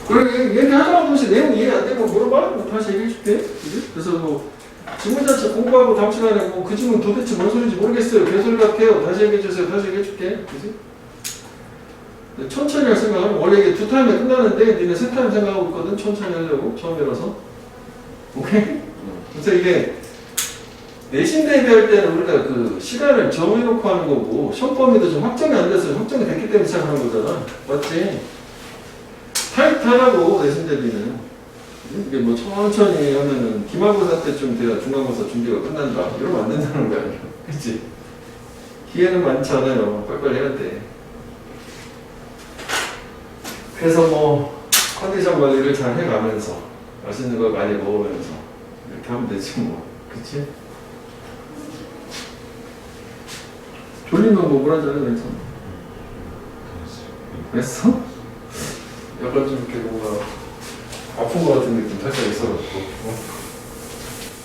그래, 얘기하다가 도대체 내용 이해 안 되면 물어봐. 뭐 다시 얘기해줄게. 그지? 그래서 뭐, 지문 자체 공부하고 다음 시간에 뭐 그 지문 도대체 뭔 소리인지 모르겠어요. 개소리 같아요. 다시 얘기해주세요. 다시 얘기해줄게. 그지? 천천히 할 생각은 원래 이게 2타임에 끝나는데 니네 3타임 생각하고 있거든. 천천히 하려고. 처음이라서. 오케이? 그래서 이게 내신 대비할 때는 우리가 그 시간을 정해놓고 하는 거고 시험 범위도 좀 확정이 안 돼서 확정이 됐기 때문에 시작하는 거잖아. 맞지? 타이트하라고 내신 대비는. 이게 뭐 천천히 하면은 기말고사 때쯤 돼야 중간고사 준비가 끝난다. 이러면 안 된다는 거야. 그치? 기회는 많지 않아요. 빨리빨리 해야 돼. 그래서 뭐 컨디션 관리를 잘 해가면서 맛있는 거 많이 먹으면서 이렇게 하면 되지 뭐. 그치? 졸리면 뭐 물한잔해 괜찮아. 됐어? 약간 좀 이렇게 뭔가 아픈 거 같은 느낌 살짝 있어가지고.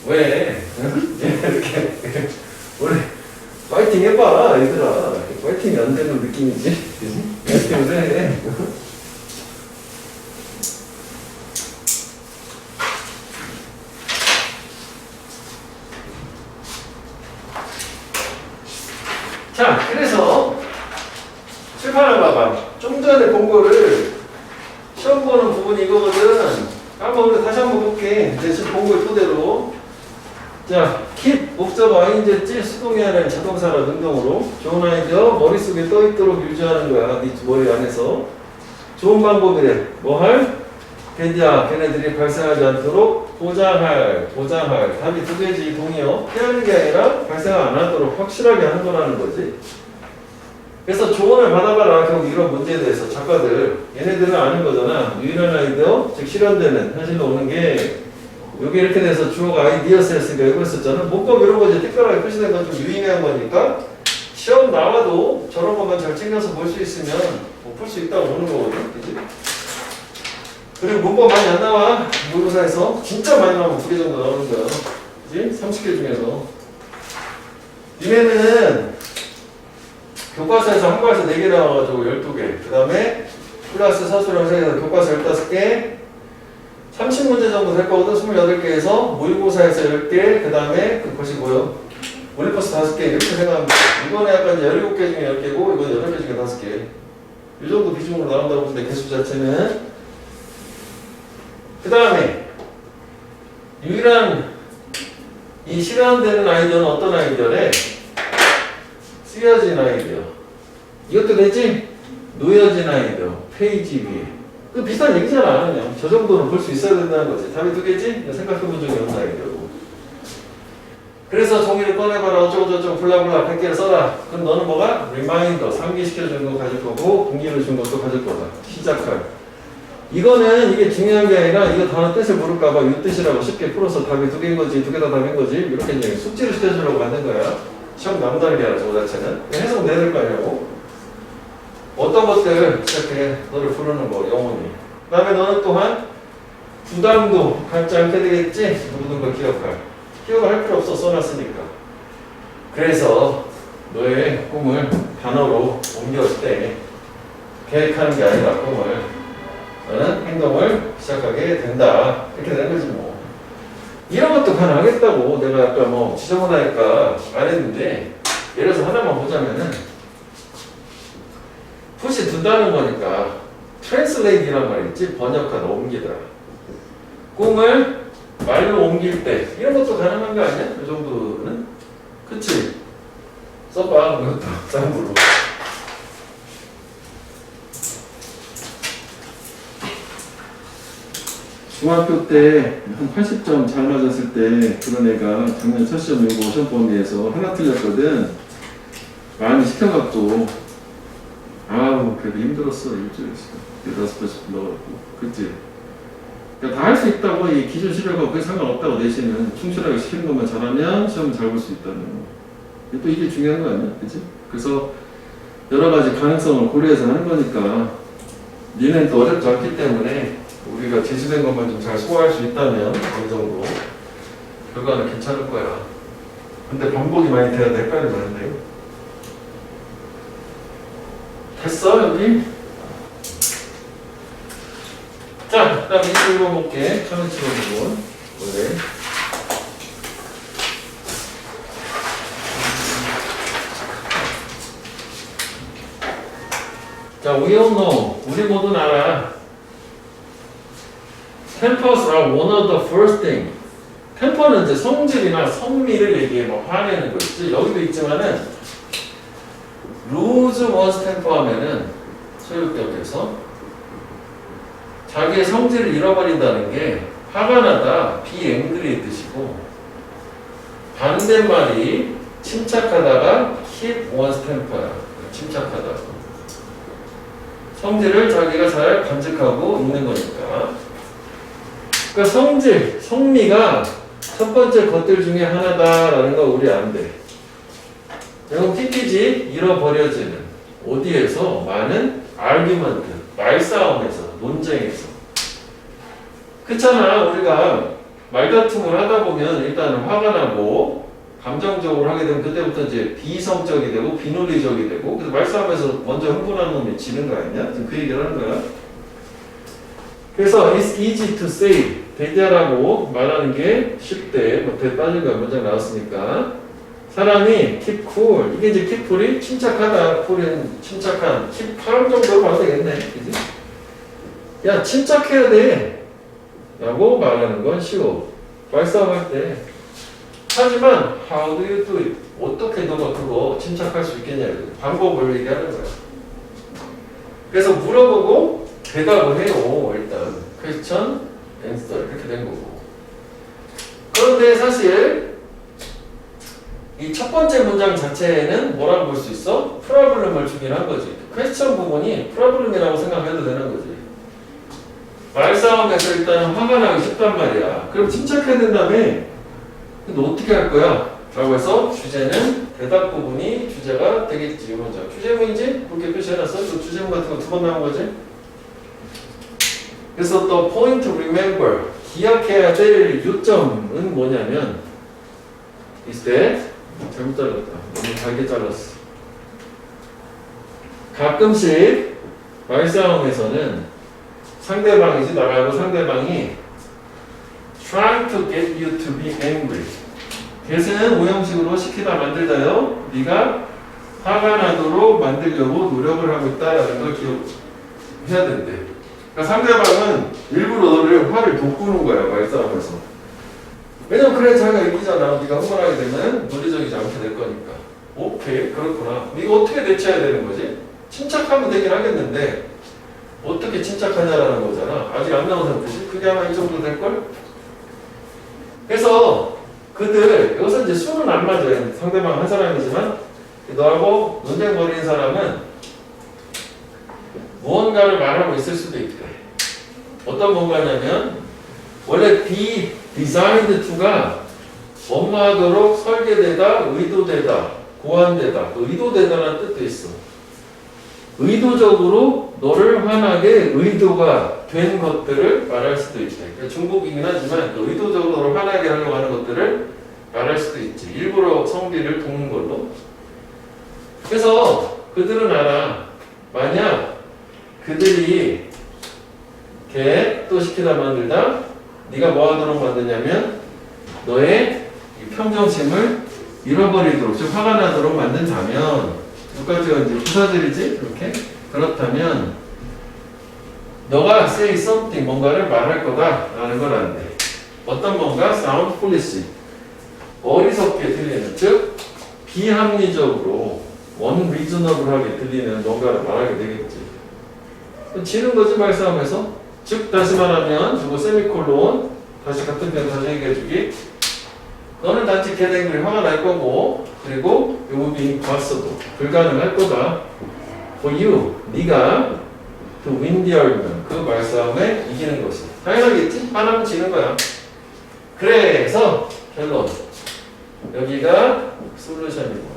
왜? 이렇게 우리 파이팅 해봐 얘들아. 파이팅이 안 되는 느낌이지? 그치? 파이팅을 해. 자, 그래서 칠판을 봐봐. 좀 전에 본 거를 시험 보는 부분이 이거거든. 한번 우리 다시 한번 볼게. 이제 지금 본 걸 토대로. 자, keep 목적 ing였지? 수동이 하는 자동사라 능동으로. 좋은 아이디어 머릿속에 떠있도록 유지하는 거야. 네 머리 안에서. 좋은 방법이래. 뭐 할? 걔네들이 발생하지 않도록 보장할. 답이 2개지. 동의어. 피하는 게 아니라 발생 안 하도록 확실하게 하는 거라는 거지. 그래서 조언을 받아봐라. 결국 이런 문제에 대해서 작가들. 얘네들은 아는 거잖아. 유일한 아이디어, 즉 실현되는 현실로 오는 게 여기 이렇게 돼서 주어가 아이디어스였으니까 이거 했었잖아. 문법 이런 거 이제 특별하게 표시된 건 좀 유의미한 거니까 시험 나와도 저런 것만 잘 챙겨서 볼 수 있으면 뭐 풀 수 있다고 보는 거거든. 그치? 그리고 문법 많이 안 나와. 모의고사에서 진짜 많이 나오면 2개 정도 나오는 거야. 그치? 30개 중에서. 니네는 교과서에서 한 과에서 4개 나와가지고 12개. 그 다음에 플러스 서술형 3개에서 교과서 15개. 30문제 정도 될 거거든. 28개에서 모의고사에서 10개. 그 다음에 그것이 뭐요? 모의고사 5개. 이렇게 생각하면 돼. 이번에 약간 17개 중에 10개고 이건 8개 중에 5개. 이 정도 비중으로 나온다고 보는데 개수 자체는. 그 다음에 유일한 이 실현되는 아이디어는 어떤 아이디어래? 쓰여진 아이디어. 이것도 되지? 놓여진 아이디어. 페이지 위에. 그 비슷한 얘기잖아. 그냥 저 정도는 볼 수 있어야 된다는 거지. 답이 2개지? 생각해본 적이 없는 아이디어고. 그래서 종이를 꺼내봐라. 어쩌고저쩌고 블라블라 100개를 써라. 그럼 너는 뭐가? 리마인더. 상기시켜주는 거 가질 거고 동기를 준 것도 가질 거다. 시작할. 이거는 이게 중요한 게 아니라 이거 단어 뜻을 모를까봐 이 뜻이라고 쉽게 풀어서 답이 2개인 거지 2개 다 답인 거지 이렇게 이제 숙지를 시켜주려고 만든 거야. 시험 남다르게 하라 저거 자체는. 해석 내야 될 거 아니냐고. 어떤 것들 이렇게 너를 부르는 거 영혼이. 그 다음에 너는 또한 부담도 갖지 않게 되겠지. 모든 걸 기억할. 기억을 할 필요 없어 써놨으니까. 그래서 너의 꿈을 단어로 옮겼을 때 계획하는 게 아니라 꿈을 너는 행동을 시작하게 된다. 이렇게 되는 거지 뭐. 이런 것도 가능하겠다고 내가 아까 뭐 지저분하니까 안 했는데 예를 들어서 하나만 보자면은 푸시 둔다는 거니까 트랜슬레이트란 말이 있지. 번역하다 옮기다. 꿈을 말로 옮길 때 이런 것도 가능한 거 아니야? 이 정도는? 그치? 써봐 그것도 쌍으로. 중학교 때 한 80점 잘 맞았을 때 그런 애가 작년 첫 시험 요거 시험 범위에서 하나 틀렸거든. 많이 시켜갖고 아우 그래도 힘들었어. 일주일씩 5번씩 불러갖고. 그치? 그러니까 다 할 수 있다고. 이 기준 실력하고 그게 상관없다고. 내신은 충실하게 시키는 것만 잘하면 시험을 잘 볼 수 있다는 거. 또 이게 중요한 거 아니야? 그치? 그래서 여러 가지 가능성을 고려해서 하는 거니까 니는 또 어렵지 않기 때문에 우리가 제시된 것만 좀 잘 소화할 수 있다면 어느 정도 결과는 괜찮을 거야. 근데 반복이 많이 돼야 헷갈리 많은데요. 됐어 여기? 자 다음에 이거 읽어볼게. 천원치로 부분. 원래. 자, we all know. 우리 모두는 알아. Tempers are one of the first thing. 템퍼는 이제 성질이나 성미를 얘기해, 뭐 화내는 거 있지. 여기도 있지만은 lose one's temper 하면은 소유격에서 자기의 성질을 잃어버린다는 게 화가 나다, be angry의 뜻이고, 반대말이 침착하다가 keep one's temper야. 침착하다. 성질을 자기가 잘 간직하고 있는 거니까. 그러니까 성질, 성미가 첫 번째 것들 중에 하나다라는 거 우리 안 돼. 이건 PPG 잃어버려지는 어디에서 많은 아르규먼트, 말싸움에서, 논쟁에서. 그렇잖아. 우리가 말다툼을 하다 보면 일단은 화가 나고 감정적으로 하게 되면 그때부터 이제 비성적이 되고 비논리적이 되고, 그래서 말싸움에서 먼저 흥분하는 놈이 지는 거 아니냐? 지금 그 얘기를 하는 거야. 그래서 it's easy to say, 대자라고 말하는 게 쉽대. 뭐 빠진 거 문장 나왔으니까. 사람이 keep cool, 이게 이제 keep cool이 침착하다, cool은 침착한, keep calm 정도로 봐도 되겠네. 그지? 야, 침착해야 돼 라고 말하는 건 쉬워. 말싸움할 때. 하지만 how do you do it? 어떻게 너가 그거 침착할 수 있겠냐, 방법을 얘기하는 거야. 그래서 물어보고 대답을 해요. 일단 question, answer 이렇게 된 거고. 그런데 사실 이 첫 번째 문장 자체에는 뭐라고 볼 수 있어? 프로블럼을 주긴 한 거지. question 부분이 프로블럼이라고 생각해도 되는 거지. 말싸움에서 일단 화가 나기 쉽단 말이야. 그럼 침착해야 된다며. 근데 어떻게 할 거야? 라고 해서 주제는 대답 부분이 주제가 되겠지. 먼저 주제문이지? 그렇게 표시해놨어? 또 주제문 같은 거 두 번 나온 거지? 그래서 또 point remember, 기억해야 될 요점은 뭐냐면 is that, 잘못 잘랐다. 너무 잘게 잘랐어. 가끔씩 말싸움에서는 상대방이지, 나가고 상대방이 trying to get you to be angry. get은 오형식으로 시키다 만들다요. 네가 화가 나도록 만들려고 노력을 하고 있다라는 걸 기억해야 된대. 그러니까 상대방은 일부러 너를 화를 돋구는 거야, 말싸움에서. 왜냐면 그래 자기가 이기잖아. 네가 흥분하게 되면 논리적이지 않게 될 거니까. 오케이, 그렇구나. 이거 어떻게 대처해야 되는 거지? 침착하면 되긴 하겠는데 어떻게 침착하냐라는 거잖아. 아직 안 나온 상태지? 그게 아마 이 정도 될걸? 그래서 그들, 여기서 이제 수는 안 맞아요. 상대방 한 사람이지만 너하고 논쟁 벌이는 사람은 무언가를 말하고 있을 수도 있대. 어떤 뭔가냐면 원래 be designed to가 원마하도록 설계되다, 의도되다, 고안되다, 의도되다라는 뜻도 있어. 의도적으로 너를 화나게 의도가 된 것들을 말할 수도 있대. 그러니까 중국이긴 하지만 의도적으로 너를 화나게 하려고 하는 것들을 말할 수도 있지. 일부러 성비를 돋는 걸로. 그래서 그들은 알아. 만약 그들이 개 또 시키다 만들다 네가 뭐 하도록 만드냐면 너의 이 평정심을 잃어버리도록, 즉 화가 나도록 만든다면, 여기까지가 이제 부사절이지? 이렇게? 그렇다면 너가 say something, 뭔가를 말할 거다 라는 걸 안 돼. 어떤 뭔가 sound foolish, 어리석게 들리는, 즉 비합리적으로 unreasonable하게 들리는 뭔가를 말하게 되겠지. 지는 거지, 말싸움에서. 즉 다시 말하면 저거 세미콜론, 다시 같은 표현 다시 얘기해주기. 너는 단지 개댕글 화가 날 거고, 그리고 요거 being 봤어도 불가능할 거다. For you, 네가 to win the argument, 그 말싸움에 이기는 것이. 당연하겠지? 화나면 지는 거야. 그래서 결론, 여기가 솔루션이고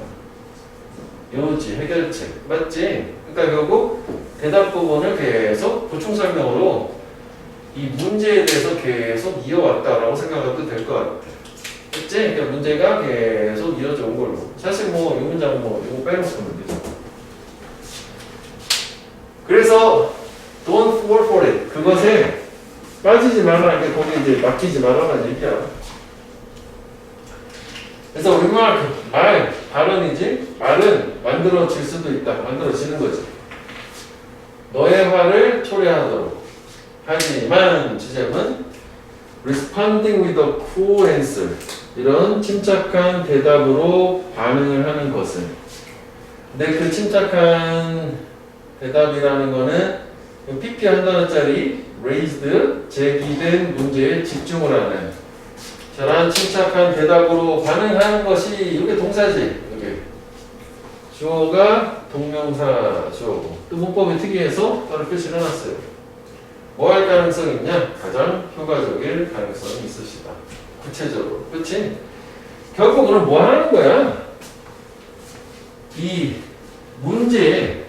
요지, 해결책, 맞지? 그러니까 결국 대답 부분을 계속 보충 설명으로 이 문제에 대해서 계속 이어왔다라고 생각해도 될 것 같아. 그치? 그러니까 문제가 계속 이어져 온 걸로. 사실 뭐 이 문장 뭐 이거 빼놓고는 되죠. 그래서 don't fall for it. 그것에 빠지지 말라. 이게 거기 이제 맡기지 말라는 얘기야. 그래서 우리말 발언이지? 말은 만들어질 수도 있다. 만들어지는 거지. 너의 화를 초래하도록. 하지만 주제는 responding with a cool answer. 이런 침착한 대답으로 반응을 하는 것은. 근데 그 침착한 대답이라는 거는 PP 한 단어짜리 raised, 제기된 문제에 집중을 하는 저런 침착한 대답으로 반응하는 것이 이게 동사지. 이게 주어가 동명사 주어고 또 문법의 특이해서 따로 표시를 해놨어요. 뭐 할 가능성이 있냐? 가장 효과적일 가능성이 있으시다. 구체적으로. 그렇지? 결국 그럼 뭐 하는 거야? 이 문제에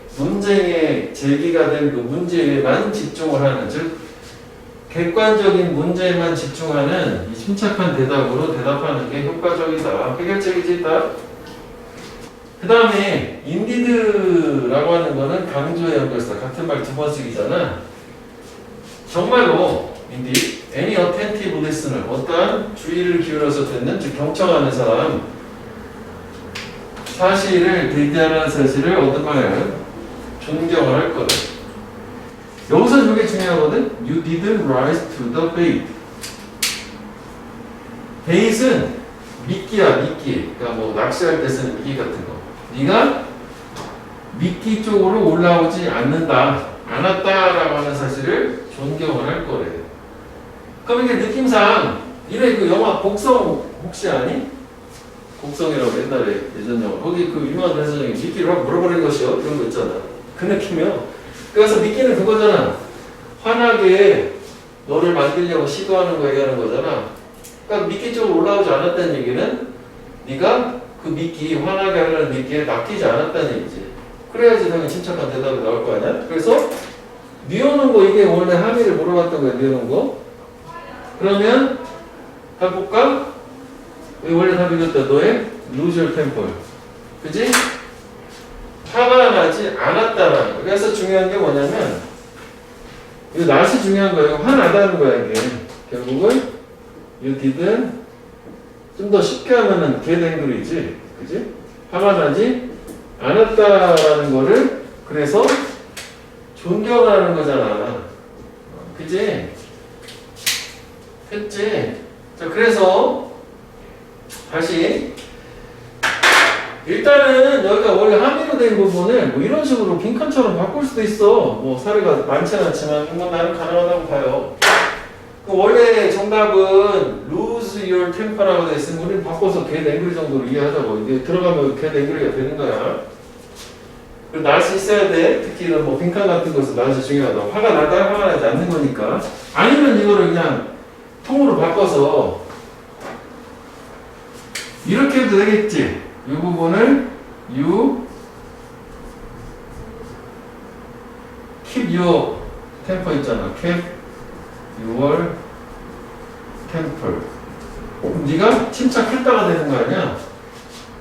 제기가 된 그 문제에만 집중을 하는, 즉 객관적인 문제에만 집중하는 이 침착한 대답으로 대답하는 게 효과적이다. 해결책이다. 그 다음에 indeed라고 하는 거는 강조의 연결사. 같은 말 두 번 쓰기잖아. 정말로 indeed, any attentive listener, 어떠한 주의를 기울여서 듣는, 즉 경청하는 사람, 사실을 대기하는 사실을 어떤 말이야? 존경을 할 거다. 여기서 저게 중요하거든. You didn't rise to the bait. bait은 미끼야, 미끼. 그러니까 뭐 낚시할 때 쓰는 미끼 같은 거. 네가 미끼 쪽으로 올라오지 않았다라고 하는 사실을 존경을 할 거래. 그럼 이게 느낌상 이래 그 영화 곡성 혹시 아니? 곡성이라고 옛날에 예전 영화 거기 그 유명한 대사장이 미끼를 확 물어버린 것이요 그런 거 있잖아. 그 느낌이요. 그래서 미끼는 그거잖아. 환하게 너를 만들려고 시도하는 거 얘기하는 거잖아. 그러니까 미끼 쪽으로 올라오지 않았다는 얘기는 네가 그 미끼, 환하게 하려는 미끼에 낚이지 않았다는 얘기지. 그래야지 당연히 침착한 대답이 나올 거 아니야? 그래서 미오는 거 이게 원래 함의를 물어봤던 거야. 미오는 거. 그러면 해볼까? 원래 답이었다. 너의 lose your temper. 그지? 화가 나지 않았다라는 거. 그래서 중요한 게 뭐냐면 이거 낫이 중요한 거예요. 화나다는 거야 이게. 결국은 you didn't 좀 더 쉽게 하면은 get angry지. 그지? 화가 나지 않았다라는 거를 그래서 존경하는 거잖아. 그지? 했지? 자, 그래서 다시 일단은 여기가 원래 함의로 된 부분을 뭐 이런 식으로 빈칸처럼 바꿀 수도 있어. 뭐 사례가 많지는 않지만 뭐 나는 가능하다고 봐요. 그 원래 정답은 lose your temper라고 돼 있으면 우리는 바꿔서 get angry 정도로 이해하자고. 이제 들어가면 get angry가 되는 거야. 그리고 낯이 있어야 돼. 특히 이런 뭐 빈칸 같은 것은 낯이 중요하다. 화가 나다 화가 나지 않는 거니까. 아니면 이거를 그냥 통으로 바꿔서 이렇게 해도 되겠지. 이 부분을 you keep your temper 있잖아. keep your temper. 그럼 네가 침착했다가 되는 거 아니야?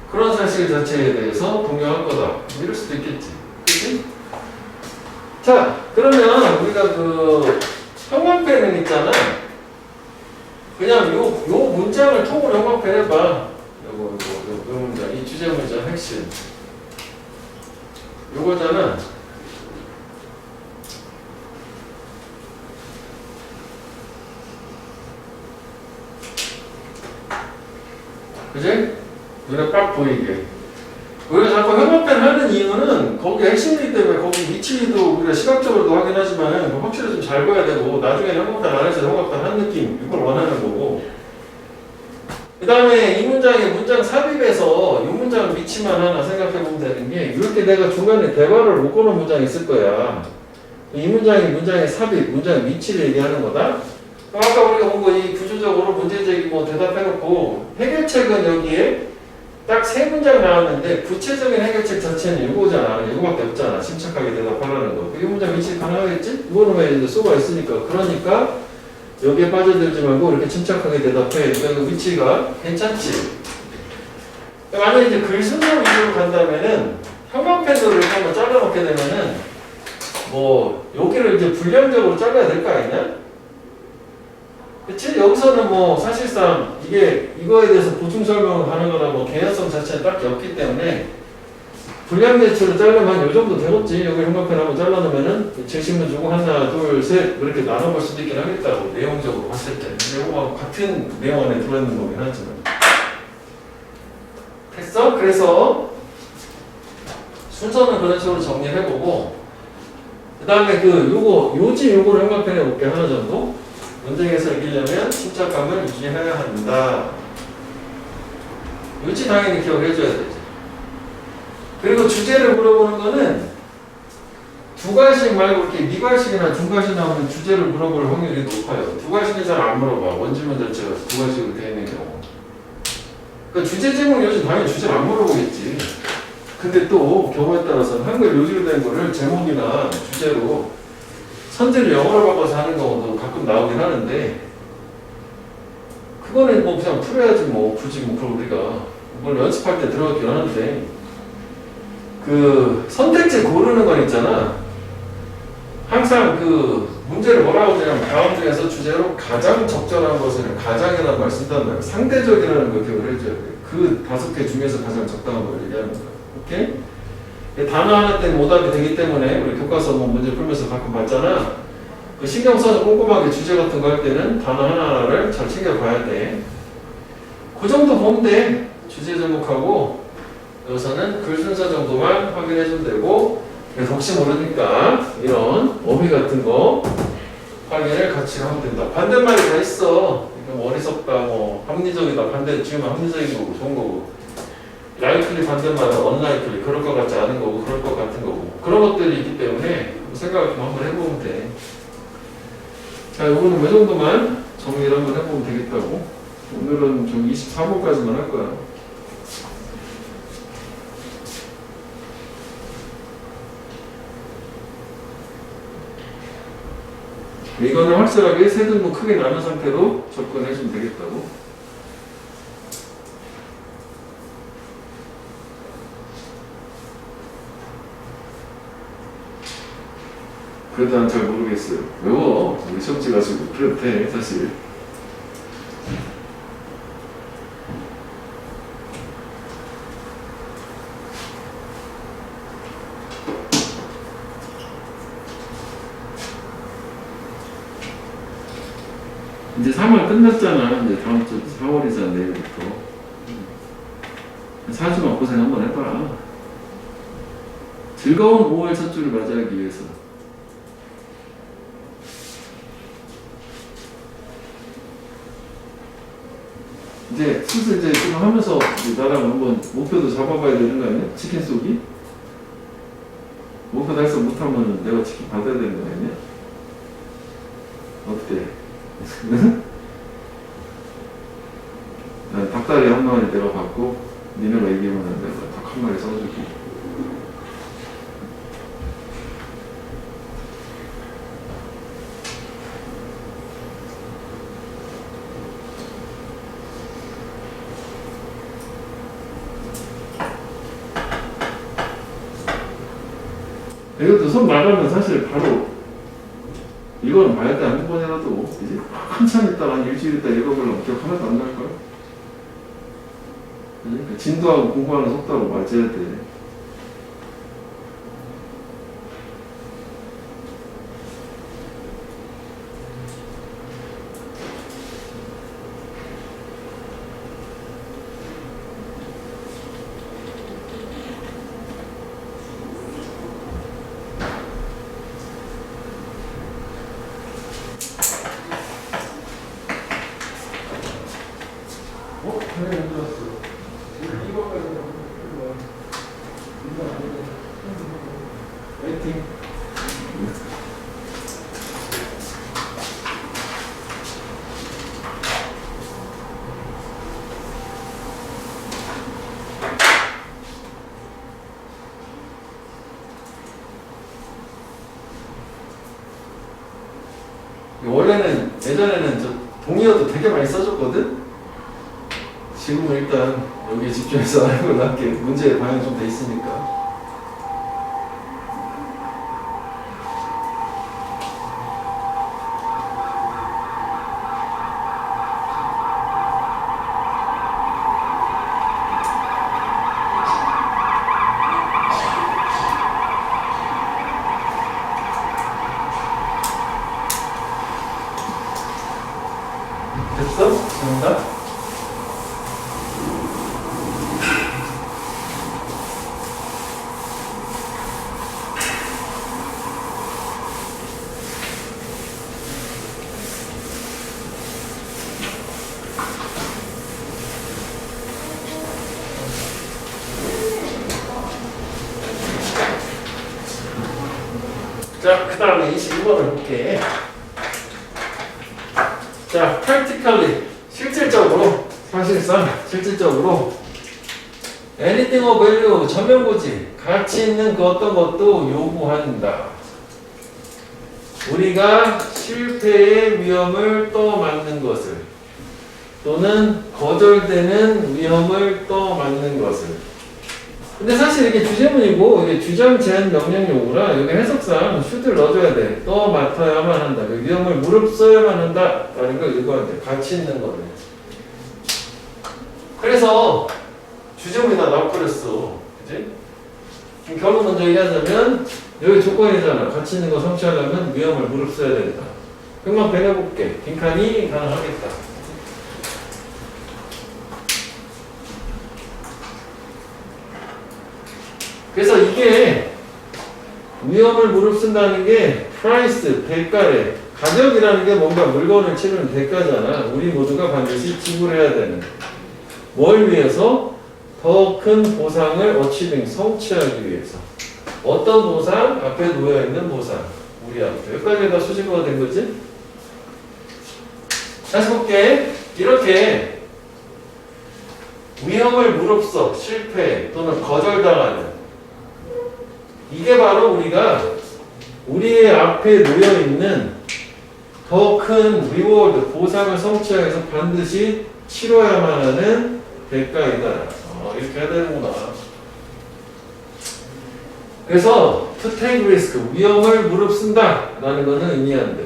그런 사실 자체에 대해서 동경할 거다. 이럴 수도 있겠지. 그치? 자, 그러면 우리가 그 형광펜은 있잖아. 그냥 요 문장을 통으로 형광펜 해봐. 요거 문장. 이 주제 문장 핵심. 요거잖아. 그지? 눈에 빡 보이게. 우리가 자꾸 형광펜 하는 이유는 거기 핵심이기 때문에 거기 위치도 우리가 시각적으로도 확인하지만 확실히 좀 잘 보여야 되고 나중에 형광펜 안 해서 형광펜 한 느낌 이걸 원하는 거고. 그 다음에 이 문장의 문장 삽입에서 이 문장 위치만 하나 생각해 보면 되는 게 이렇게 내가 중간에 대괄호를 묶어놓은 문장이 있을 거야. 이 문장이 문장의 삽입, 문장의 위치를 얘기하는 거다. 아까 우리가 본 거 이 구조적으로 문제 제기 뭐 대답해놓고 해결책은 여기에 딱 세 문장 나왔는데 구체적인 해결책 자체는 이거잖아. 이거밖에 없잖아. 침착하게 대답하라는 거. 이 문장 위치 가능하겠지? 이거는 왜 이제 쏘가 있으니까. 그러니까 여기에 빠져들지 말고 이렇게 침착하게 대답해. 그러니까 그 위치가 괜찮지? 만약에 이제 글 순서 위주로 간다면은 형광펜으로 이렇게 한번 잘라놓게 되면은 뭐 여기를 이제 분량적으로 잘라야 될 거 아니냐? 그치? 여기서는 뭐 사실상 이거에 대해서 보충 설명을 하는 거나 뭐 개연성 자체는 딱히 없기 때문에 분량 대출을 자르면 한 요 정도 되겠지. 여기 형광펜 한번 잘라놓으면은 제시문 주고 하나, 둘, 셋 이렇게 나눠볼 수도 있긴 하겠다고 내용적으로 봤을 때. 근데 이거 같은 내용 안에 들어있는 거긴 하지만. 됐어? 그래서 순서는 그런 식으로 정리를 해보고 그 다음에 요거를 형광펜에 놓게 하나 정도 문제에서 이기려면 침착감을 유지해야 한다. 요지 당연히 기억해줘야 되지. 그리고 주제를 물어보는 거는 두 갈씩 말고 이렇게 미갈씩이나 중갈씩 나오면 주제를 물어볼 확률이 높아요. 두 갈씩은 잘 안 물어봐. 원지문 자체가 두 갈씩으로 되어 있는 경우. 그러니까 주제 제목 요즘 당연히 주제를 안 물어보겠지. 근데 또 경우에 따라서는 한글 요지로 된 거를 제목이나 주제로 선제를 영어로 바꿔서 하는 경우도 가끔 나오긴 하는데 그거는 뭐 그냥 풀어야지 뭐 굳이 뭐 그걸 우리가 뭘 연습할 때 들어가긴 하는데 그 선택지 고르는 건 있잖아. 항상 그 문제를 뭐라고 하냐면 다음 중에서 주제로 가장 적절한 것을 가장이라는 말 쓴단 말이야. 상대적이라는 걸 기억을 해줘야 돼. 그 5개 중에서 가장 적당한 걸 얘기하는 거야. 오케이? 단어 하나 때문에 오답이 되기 때문에 우리 교과서 뭐 문제 풀면서 가끔 봤잖아. 그 신경 써서 꼼꼼하게 주제 같은 거 할 때는 단어 하나하나를 잘 챙겨봐야 돼. 그 정도 보면 돼. 주제 제목하고 여기서는 글 순서 정도만 확인해주면 되고 그래서 혹시 모르니까 이런 어휘 같은 거 확인을 같이 하면 된다. 반대말이 다 있어. 이거 어리석다, 뭐 합리적이다. 반대 지으면 합리적인 거고 좋은 거고 라이클리 반대말은 언라이클리 그럴 것 같지 않은 거고 그럴 것 같은 거고 그런 것들이 있기 때문에 생각을 좀 한번 해보면 돼. 자, 요거는 이 정도만 정리를 한번 해보면 되겠다고. 오늘은 좀 24번까지만 할 거야. 이거는 확실하게 세 등분 크게 나눈 상태로 접근해주면 되겠다고. 그래도 난 잘 모르겠어요. 외워. 우리 시험지 가지고. 그래도 돼, 사실. 이제 3월 끝났잖아. 이제 다음 주 4월이잖아, 내일부터. 4주만 고생 한번 해봐. 즐거운 5월 첫 주를 맞이하기 위해서. 이제 슬슬 이제 지금 하면서 나랑 한번 목표도 잡아봐야 되는 거 아니야? 치킨 쏘기? 목표 달성 못하면 내가 치킨 받아야 되는 거 아니야? 어때? 난 닭다리 한 마리 내가 받고 니네가 얘기하면 내가 닭 한 마리 써줄게. 이것도 손 나가면 사실 바로 이거는 봐야 돼. 한 번이라도 이제 한참 있다가 한 일주일 있다 읽어보려면 기억 하나도 안 날 거야. 그러니까 진도하고 공부하는 속도하고 맞아야 돼. 원래는 예전에는 저 동의어도 되게 많이 써줬거든. 지금은 일단 여기에 집중해서 알고 낮게 문제의 방향 좀 돼 있으니까. 됐어? 정답? 자, 그 다음에 21번을 볼게. 자, practically, 실질적으로, 사실상, 실질적으로, anything of value, 전면고지, 가치 있는 그 어떤 것도 요구한다. 우리가 실패의 위험을 떠맡는 것을, 또는 거절되는 위험을 떠맡는 것을. 근데 사실 이게 주제문이고 이게 주장 제한 명령 요구라 여기 해석상 should를 넣어줘야 돼. 또 맡아야만 한다. 그 위험을 무릅써야만 한다. 라는 걸 요구한대. 가치 있는 거를. 그래서 주제문이다 나와버렸어. 그치? 그럼 결론 먼저 얘기하자면 여기 조건이잖아. 가치 있는 거 성취하려면 위험을 무릅써야 된다. 금방 배워볼게. 빈칸이 가능하겠다. 그래서 이게 위험을 무릅쓴다는 게 프라이스, 대가래, 가격이라는 게 뭔가 물건을 치르는 대가잖아. 우리 모두가 반드시 지불해야 되는. 뭘 위해서? 더 큰 보상을 어치빙, 성취하기 위해서. 어떤 보상? 앞에 놓여있는 보상. 우리 앞에. 여기까지가 수식어가 된 거지? 다시 볼게. 이렇게 위험을 무릅써, 실패 또는 거절당하는 이게 바로 우리가 우리의 앞에 놓여있는 더 큰 리워드, 보상을 성취하기 위해서 반드시 치러야만 하는 대가이다. 이렇게 해야 되는구나. 그래서 to take risk, 위험을 무릅쓴다 라는 것은 의미한데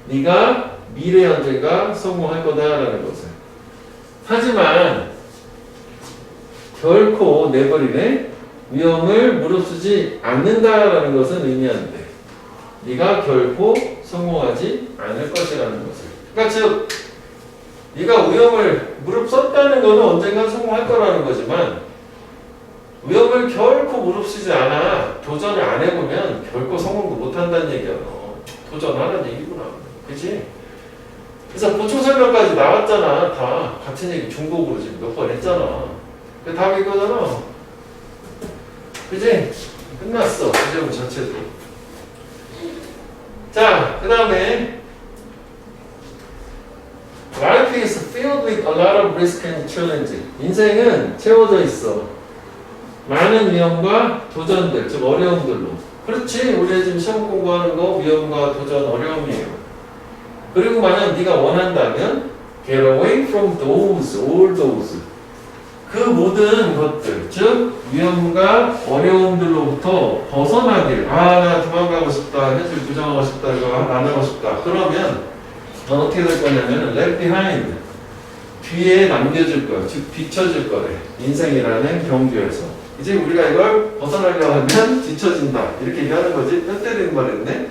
네가 미래 언젠가 성공할 거다 라는 것을. 하지만 결코 내버리네 위험을 무릅쓰지 않는다라는 것은 의미하는데 네가 결코 성공하지 않을 것이라는 것을. 그러니까 즉 네가 위험을 무릅썼다는 것은 언젠가 성공할 거라는 거지만 위험을 결코 무릅쓰지 않아 도전을 안 해보면 결코 성공도 못한다는 얘기야. 도전하라는 얘기구나. 그치? 그래서 보충 설명까지 나왔잖아. 다 같은 얘기 중복으로 지금 몇 번 했잖아. 답이 이거잖아. 그치? 끝났어. 주제문 자체도. 자, 그 다음에 Life is filled with a lot of risk and challenge. 인생은 채워져 있어. 많은 위험과 도전들, 즉 어려움들로. 그렇지. 우리 지금 시험 공부하는 거 위험과 도전, 어려움이에요. 그리고 만약 네가 원한다면 get away from those, all those. 그 모든 것들, 즉 위험과 어려움들로부터 벗어나길. 나 도망가고 싶다, 현실 부정하고 싶다, 이거 안 하고 싶다. 그러면 넌 어떻게 될 거냐면 left behind, 뒤에 남겨줄 거야. 즉 비춰줄 거래. 인생이라는 경주에서. 이제 우리가 이걸 벗어나려고 하면 뒤처진다. 이렇게 얘기하는 거지. 뼈 때리는 말했네.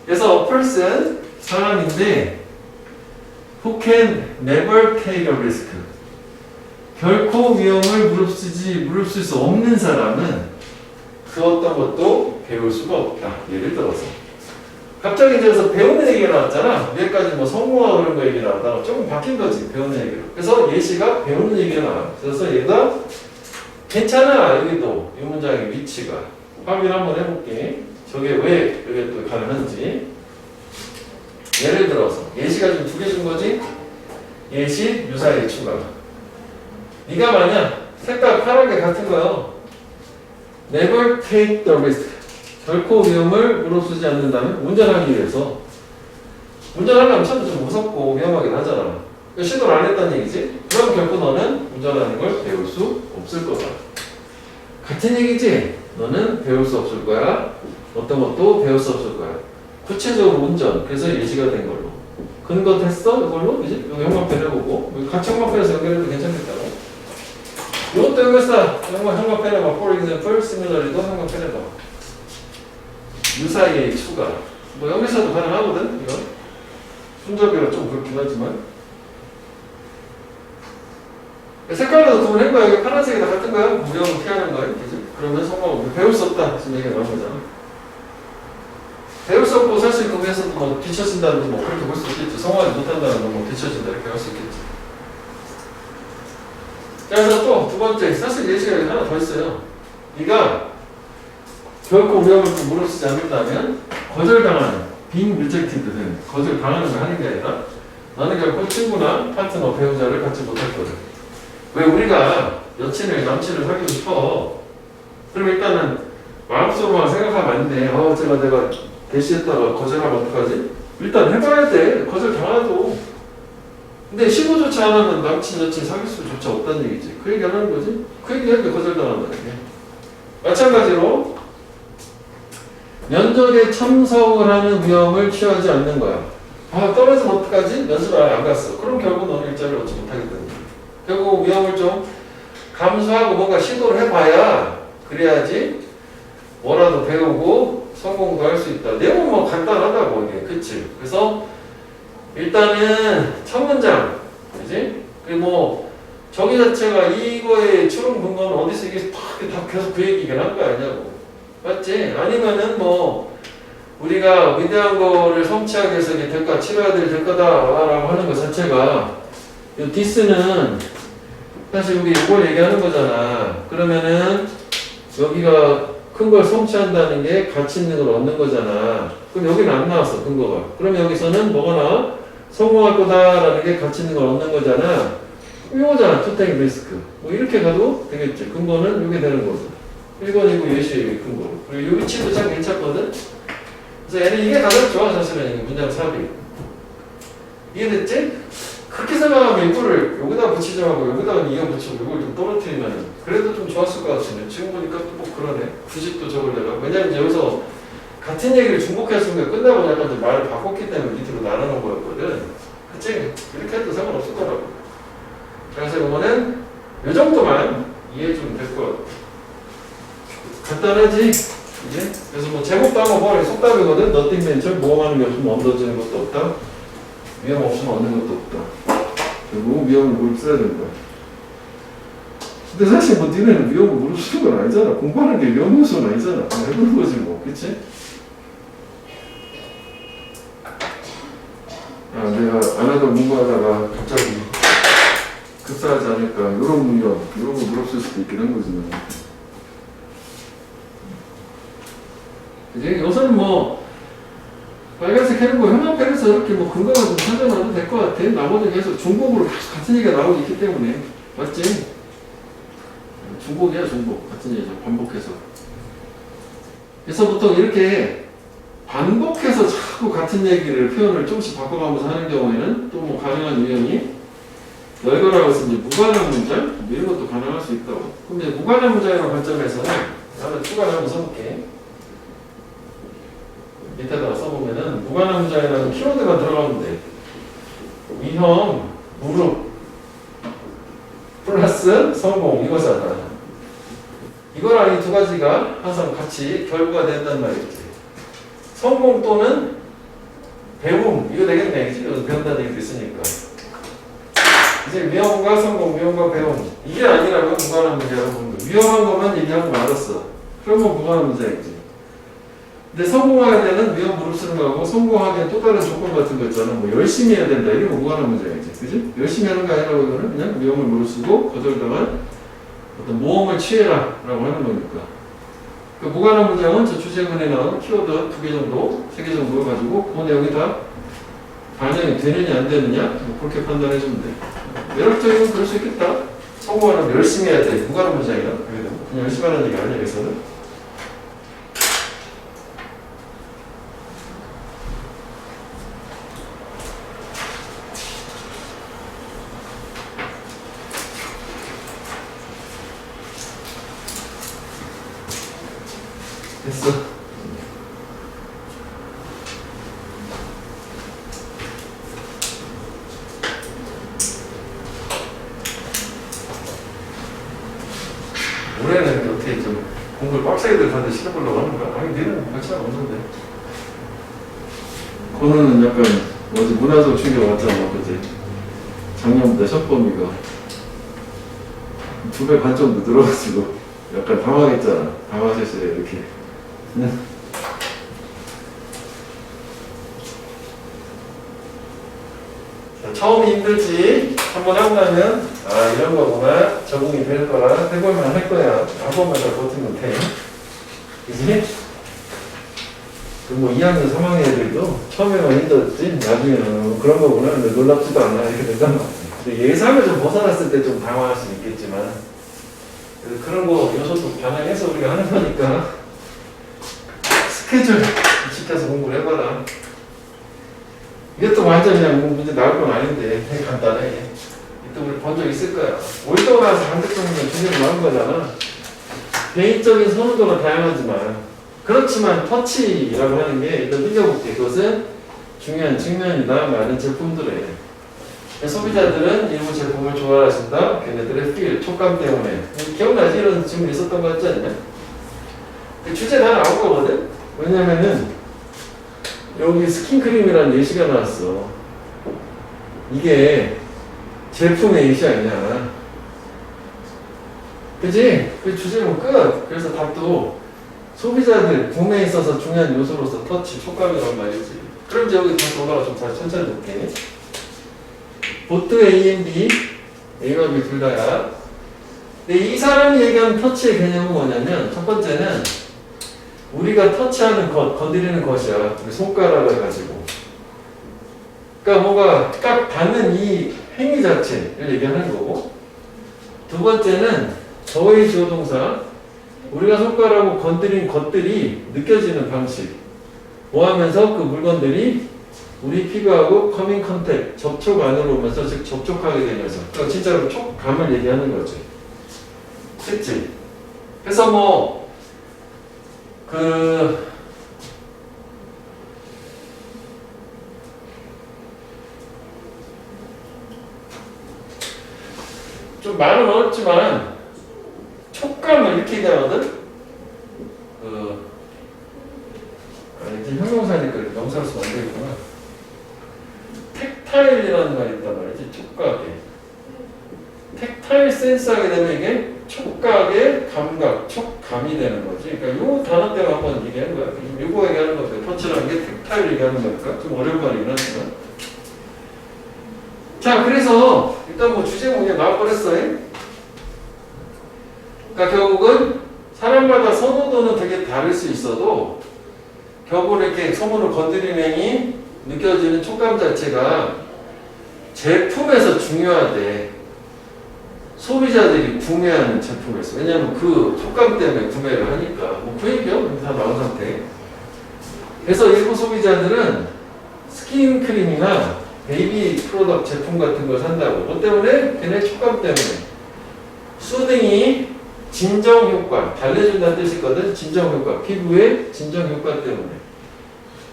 그래서 a person, 사람인데 who can never take a risk. 결코 위험을 무릅쓸 수 없는 사람은 그 어떤 것도 배울 수가 없다. 예를 들어서 갑자기 이제 그래서 배우는 얘기가 나왔잖아. 위에까지 뭐 성공하고 그런 거 얘기 나왔다가 조금 바뀐 거지. 배우는 얘기로. 그래서 예시가 배우는 얘기가 나와. 그래서 얘가 괜찮아. 여기도 이 문장의 위치가 확인 한번 해볼게. 저게 왜 여기 또 가능한지. 예를 들어서 예시가 지금 두 개 준 거지. 예시 유사의 추가. 네가 만약 색깔 파란게 같은 거요. Never take the risk. 결코 위험을 무릅쓰지 않는다면 운전하기 위해서. 운전하면 참 좀 무섭고 위험하긴 하잖아. 시도를 안 했다는 얘기지? 그럼 결코 너는 운전하는 걸 배울 수 없을 거다. 같은 얘기지? 너는 배울 수 없을 거야. 어떤 것도 배울 수 없을 거야. 구체적으로 운전. 그래서 예시가 된 걸로. 근거 됐어? 이걸로? 그지? 여기 형광펜 해보고. 같이 형광펜에서 연결해도 괜찮겠다고. 이것도 연결사. 형광펜 해봐. For example, similarly도 형광펜 해봐. 유사의 추가. 뭐 연결사도 가능하거든? 이거. 손잡이가 좀 그렇긴 하지만. 색깔로 구분한 거야. 이게 파란색이 다 같은 거야. 무형을 피하는 거야. 그지? 그러면 성공. 배울 수 없다. 지금 얘기가 나온 거잖아. 배울 수 없고 사실 그 위에서도 뭐 뒤처진다는 뭐 그렇게 볼 수 있겠지. 성공하지 못한다는 건 뭐 뒤처진다 이렇게 할 수 있겠지. 그래서 또 두 번째 사실 예시가 여기 하나 더 있어요. 네가 결코 위험을 무릅쓰지 않는다면 거절당하는 being rejected는 거절당하는 걸 하는 게 아니라 나는 결코 친구나 파트너, 배우자를 갖지 못했거든. 왜 우리가 여친을, 남친을 사귀고 싶어? 그럼 일단은 마음속으로만 생각하면 안 돼. 내가 대시했다가 거절하면 어떡하지? 일단 해봐야 돼. 거절 당하도. 근데 시도조차 안 하면 남친, 여친 사귈 수조차 없다는 얘기지. 그 얘기 안 하는 거지? 그 얘기 하니까 거절 당한다는 게. 마찬가지로 면접에 참석을 하는 위험을 취하지 않는 거야. 떨어지면 어떡하지? 연습을 안 갔어. 그럼 결국 너는 일자리를 얻지 못하겠다는 거야. 결국 위험을 좀 감수하고 뭔가 시도를 해봐야 그래야지 뭐라도 배우고 성공도 할 수 있다. 내용은 뭐 간단하다고 이게. 그치? 그래서 일단은 첫 문장, 그지? 뭐 저기 자체가 이거의 추론 근거는 어디서 이게 다 계속 그 얘기긴 한 거 아니냐고. 맞지? 아니면은 뭐 우리가 위대한 거를 성취하기 위해서 이게 대가 치러야 될 대가다라고 하는 것 자체가 이 디스는 사실 우리 이걸 얘기하는 거잖아. 그러면은 여기가 큰 걸 성취한다는 게 가치 있는 걸 얻는 거잖아. 그럼 여기는 안 나왔어 근거가. 그럼 여기서는 뭐가 나와? 성공할 거다라는 게 가치 있는 걸 얻는 거잖아. 이거잖아. to take risk. 뭐 이렇게 가도 되겠지. 근거는 이게 되는 거고. 1번, 2번 예시의 근거. 그리고 이 위치도 참 괜찮거든. 그래서 얘는 이게 가장 좋아 사실은 이게 문장 삽입. 이해됐지? 그렇게 생각하면 이거를 여기다 붙이지 말고 여기다가 이어 붙이고 이걸 좀 떨어뜨리면 그래도 좀 좋았을 것 같은데 지금 보니까 또 뭐 그러네. 굳이 또 저걸 내가. 왜냐면 여기서 같은 얘기를 중복했으면 끝나고 약간 좀 말을 바꿨기 때문에 밑으로 나누는 거였거든. 그치? 이렇게 해도 상관없을 거라고. 그래서 이거는 이 정도만 이해해주면 될 것 같아. 간단하지? 이제? 그래서 뭐 제목도 한번 보라. 속담이거든. Nothing venture. 모험하는 게 없으면 얻어지는 것도 없다. 위험 없으면 얻는 것도 없다. 결국 위험을 무릅써야 되는 거야. 근데 사실 뭐 니네는 위험을 무릅쓰는 건 아니잖아. 공부하는 게 위험 요소는 아니잖아. 해보는 거지 뭐. 그치? 내가 안 하던 공부하다가 갑자기 급사하지 않을까. 이런 위험, 이런 거 무릅쓸 수도 있긴 한 거지. 그치? 요새는 뭐 빨간색 해는 거 형광펜에서 이렇게 뭐 근거가 좀 찾아놔도 될 것 같아. 나머지 계속 중복으로 계속 같은 얘기가 나오고 있기 때문에. 맞지? 중복이야, 중복. 같은 얘기죠. 반복해서. 그래서 보통 이렇게 반복해서 자꾸 같은 얘기를 표현을 조금씩 바꿔가면서 하는 경우에는 또 뭐 가능한 유형이 열거라고 해서 이제 무관한 문장? 이런 것도 가능할 수 있다고. 그럼 이제 무관한 문장이라는 관점에서는 나는 추가를 한번 써볼게. 밑에다가 써보면은 무관한 문장이라는 키워드가 들어가면 돼. 위험, 무릎, 플러스 성공 이거잖아. 이거랑 이 두 가지가 항상 같이 결부가 된단 말이지. 성공 또는 배움 이거 되겠네. 그치? 배운다는 얘기도 있으니까. 이제 위험과 성공, 위험과 배움 이게 아니라면 무관한 문제라고 보는 거야. 위험한 것만 얘기하고 말았어. 그러면 무관한 문제이지. 근데 성공하게 되는 위험 무릅쓰는 거하고 성공하기엔 또 다른 조건 같은 거 있잖아. 뭐 열심히 해야 된다. 이런 거 무관한 문제이지. 그지? 열심히 하는 거 아니라고 이거는 그냥 위험을 무릅쓰고 거절당한 어떤 모험을 취해라 라고 하는 거니까. 그 무관한 문장은 저 주제문에 나온 키워드 2개 정도, 3개 정도 가지고 그 내용이 다 반영이 되느냐 안 되느냐 뭐 그렇게 판단해 주면 돼. 매력적이면 그럴 수 있겠다. 성공하려면 열심히 해야 돼. 무관한 문장이라. 그냥 열심히 하는 얘기 아니야 여기서는. 됐어. 올해는 어떻게 좀 공부를 빡세게 들어가는데 시켜보려고 하는 거야? 아니, 니는 괜찮아, 없는데. 그거는 약간 어제 문화적 충격 왔잖아, 그지? 작년보다 샷범위가 2배 반 정도 늘어가지고 약간 당황했잖아. 당황하셨어요, 이렇게. 자, 처음이 힘들지. 한번 하고 나면 아 이런 거구나. 적응이 될 거라. 해볼만 할 거야. 한 번만 더 버티면 돼. 그지? 뭐 2학년, 3학년 애들도 처음에만 힘들었지 나중에는 그런 거구나. 근데 놀랍지도 않아. 이렇게 된단 말이야. 예상을 좀 벗어났을 때 좀 당황할 수 있겠지만 그런 거 요소도 반영해서 우리가 하는 거니까 스케줄 지켜서 공부를 해봐라. 이것도 완전 그냥 문제 나올 건 아닌데 되게 간단해. 이때 우리 본 적 있을 거야. 올도 나서 반대쪽이면 중요한 나온 거잖아. 개인적인 선호도가 다양하지만 그렇지만 터치라고 하는 게 일단 느껴볼게. 그것은 중요한 측면이다 많은 제품들에 소비자들은 일부 제품을 좋아하신다. 걔네들의 feel, 촉감 때문에. 기억나지? 이런 질문 있었던 거 같지 않냐? 그 주제 다 나온 거거든? 왜냐면은 여기 스킨크림이라는 예시가 나왔어. 이게 제품의 예시 아니냐. 그지? 그 주제는 끝. 그래서 답도 소비자들 구매에 있어서 중요한 요소로서 터치, 촉감이란 말이지. 그럼 이제 여기 다시 올라가 좀 잘 천천히 볼게. 보트 A and B, A와 B 둘 다야. 근데 이 사람이 얘기하는 터치의 개념은 뭐냐면 첫 번째는 우리가 터치하는 것, 건드리는 것이야. 우리 손가락을 가지고. 그러니까 뭔가 딱 닿는 이 행위 자체를 얘기하는 거고. 두 번째는 저의 주어 동사. 우리가 손가락으로 건드린 것들이 느껴지는 방식. 뭐 하면서 그 물건들이 우리 피부하고 커밍 컨택, 접촉 안으로 오면서 즉 접촉하게 되면서. 그러니까 진짜로 촉감을 얘기하는 거지. 그치? 그래서 뭐 좀 말은 어렵지만 촉감을 이렇게 얘기하거든? 이제 형용사니까 이렇게 명사로 쓰면 안 되겠구나. 텍타일이라는 말이 있단 말이지, 촉각에. 텍타일 센스하게 되면 이게 촉각의 감각, 촉감이 되는 거지. 그러니까 요 단어 때문에 한번 얘기하는 거야. 요거 얘기하는 건데, 터치라는 게 텍타일 얘기하는 거니까 좀 어려운 말이긴 하지만. 자, 그래서 일단 뭐 주제 문제 나올 뻔했어. 그러니까 결국은 사람마다 선호도는 되게 다를 수 있어도 결국은 이렇게 소문을 건드리는 행위, 느껴지는 촉감 자체가 제품에서 중요하대. 소비자들이 구매하는 제품에서. 왜냐하면 그 촉감 때문에 구매를 하니까. 뭐 그 얘기요? 다 나온 상태. 그래서 일부 소비자들은 스킨크림이나 베이비 프로덕트 제품 같은 걸 산다고. 뭐 때문에? 걔네 촉감 때문에. 수딩이 진정 효과, 달래준다는 뜻이거든. 진정 효과, 피부의 진정 효과 때문에.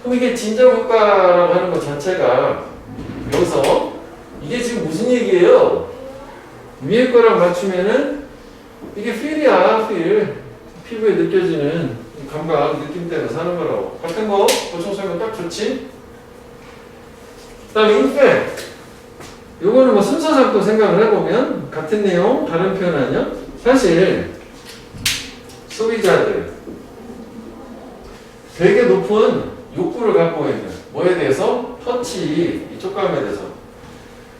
그럼 이게 진정 효과라고 하는 것 자체가 여기서 이게 지금 무슨 얘기예요? 위에 거랑 맞추면은 이게 feel이야, feel. 피부에 느껴지는 감각, 느낌 때문에 사는 거라고. 같은 거 보충 설명 딱 좋지? 그 다음에 in fact. 요거는 뭐 순서상 또 생각을 해보면 같은 내용, 다른 표현 아니야? 사실 소비자들 되게 높은 욕구를 갖고 있는 뭐에 대해서? 터치, 이 촉감에 대해서.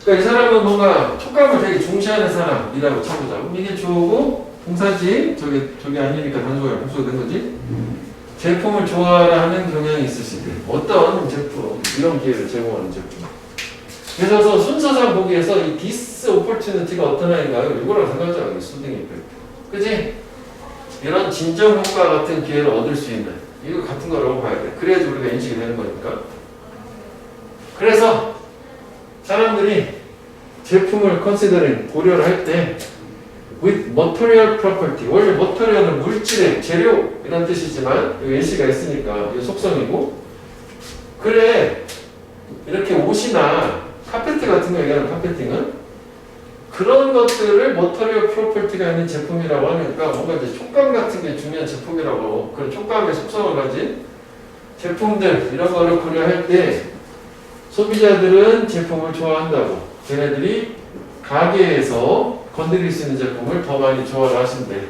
그러니까 이 사람은 뭔가 촉감을 되게 중시하는 사람이라고 쳐보자. 그럼 이게 주어고 동사지, 저게 아니니까 단수가 복수가 된 거지. 제품을 좋아하는 경향이 있으시대. 어떤 제품, 이런 기회를 제공하는 제품. 그래서 순서상 보기에서 이 디스 오퍼튜니티가 어떤 아이인가요? 이거랑 생각하자. 수딩 이펙트. 그치? 이런 진정 효과 같은 기회를 얻을 수 있는 이거 같은 거라고 봐야 돼. 그래야지 우리가 인식이 되는 거니까. 그래서 사람들이 제품을 컨시더링 고려를 할 때 with material property 원래 material은 물질의 재료 이런 뜻이지만 여기 예시가 있으니까 이 속성이고 그래 이렇게 옷이나 카페트 같은 거 얘기하는 카페팅은 그런 것들을 머터리얼 프로퍼티가 있는 제품이라고 하니까 뭔가 이제 촉감 같은 게 중요한 제품이라고 그런 촉감의 속성을 가진 제품들 이런 거를 고려할 때 소비자들은 제품을 좋아한다고. 걔네들이 가게에서 건드릴 수 있는 제품을 더 많이 좋아를 하신대.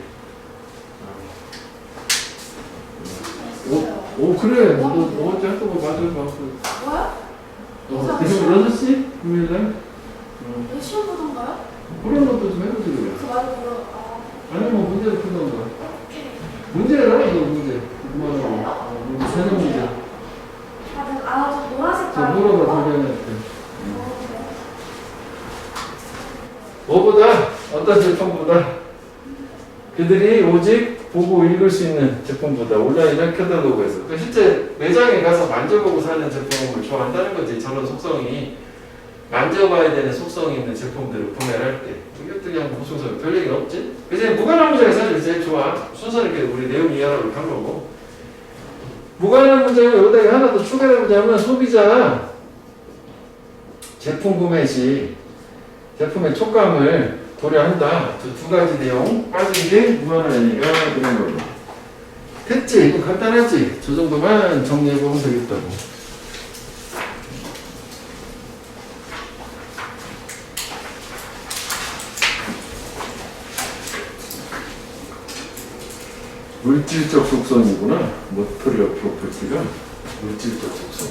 오 그래. 너 어제 했던 거 맞아. 뭐야? 내일 6시? 금요일날? 이거 시험 보던가요? 그런 것도 좀 해보지 그래. 그 말고 아니 뭐 문제를 푸는 거야. 오케이. 문제라 이거 문제. 그만하고. 세는 문제. 저 노란색 자 물어봐 답변할게. 그래. 뭐보다 어떤 제품보다 그들이 오직 보고 읽을 수 있는 제품보다 온라인을 캐탈로그에서 그 실제 매장에 가서 만져보고 사는 제품을 좋아한다는 거지. 저런 속성이 만져봐야 되는 속성이 있는 제품들을 구매를 할 때 이것도 그냥 보충성 별 얘기는 없지. 그래서 무관한 문제가 사실 제일 좋아. 순서 이렇게 우리 내용 이해하라고 한 거고. 무관한 문제는 여기다가 하나 더 추가해보자면 소비자 제품 구매 시 제품의 촉감을 고려한다. 두 가지 내용 빠진 게 무관한 얘기가 그런 걸로. 됐지? 이거 간단하지? 저 정도만 정리해보면 되겠다고. 물질적 속성이구나. 모터리얼 프로퍼티가 물질적 속성.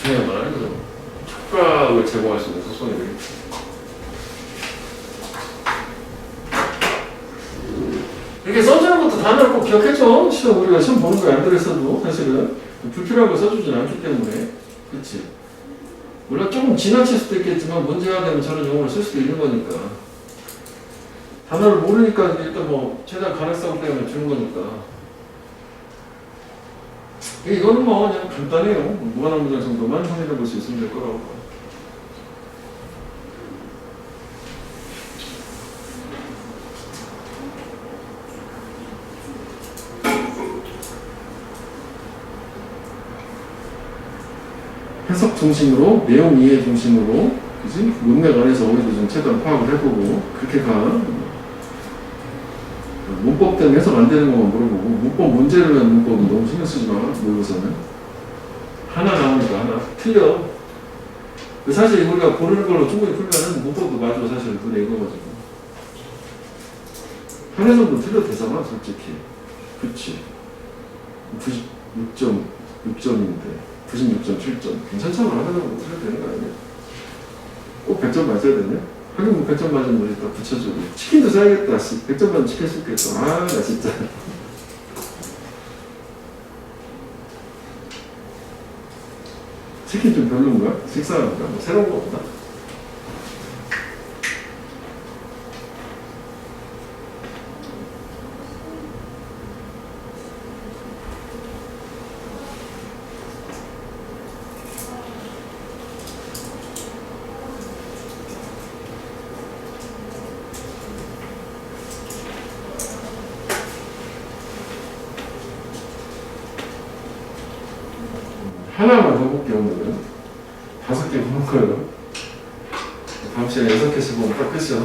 중요한 건 아니거든. 촉각을 제공할 수 있는 속성이 되겠지. 이렇게 써주는 것도 단어를 꼭 기억해줘. 시험 우리가 시험 보는 거에 안 들었어도 사실은 불필요한 거 써주진 않기 때문에. 그렇지. 물론 조금 지나칠 수도 있겠지만 문제가 되면 저런 용어를 쓸 수도 있는 거니까. 단어를 모르니까 일단 뭐 최대한 가능성 때문에 주는 거니까. 이거는 뭐 그냥 간단해요. 무관한 문장 정도만 확인해 볼 수 있으면 될 거라고 봐. 해석 중심으로, 내용 이해 중심으로, 그지? 문맥 안에서 오해도 좀 최대한 파악을 해보고, 그렇게 가. 문법 때문에 해석 안 되는 것만 물어보고, 문법 문제를 위한 문법은 너무 신경 쓰지 마, 모의고사는. 하나 나오니까 하나. 틀려. 사실 우리가 고르는 걸로 충분히 풀면은 문법도 맞아, 사실. 눈에 익어가지고. 한 해석도 틀려도 되잖아, 솔직히. 그치. 96.6점인데. 96.7점. 괜찮잖아. 하나는 뭐 틀려도 되는 거 아니야? 꼭 100점 맞아야 되냐? 하긴 뭐 100점 맞으면 우리 딱 붙여주고. 치킨도 사야겠다. 100점 맞으면 치킨 쏟겠다. 아, 나 진짜. 치킨 좀 별론가? 식상한가? 뭐 새로운 거 없나? 하나만 더 볼게요, 오늘은. 5개 보는 거예요. 다음 시간에 6개씩 보면 딱 끝이야.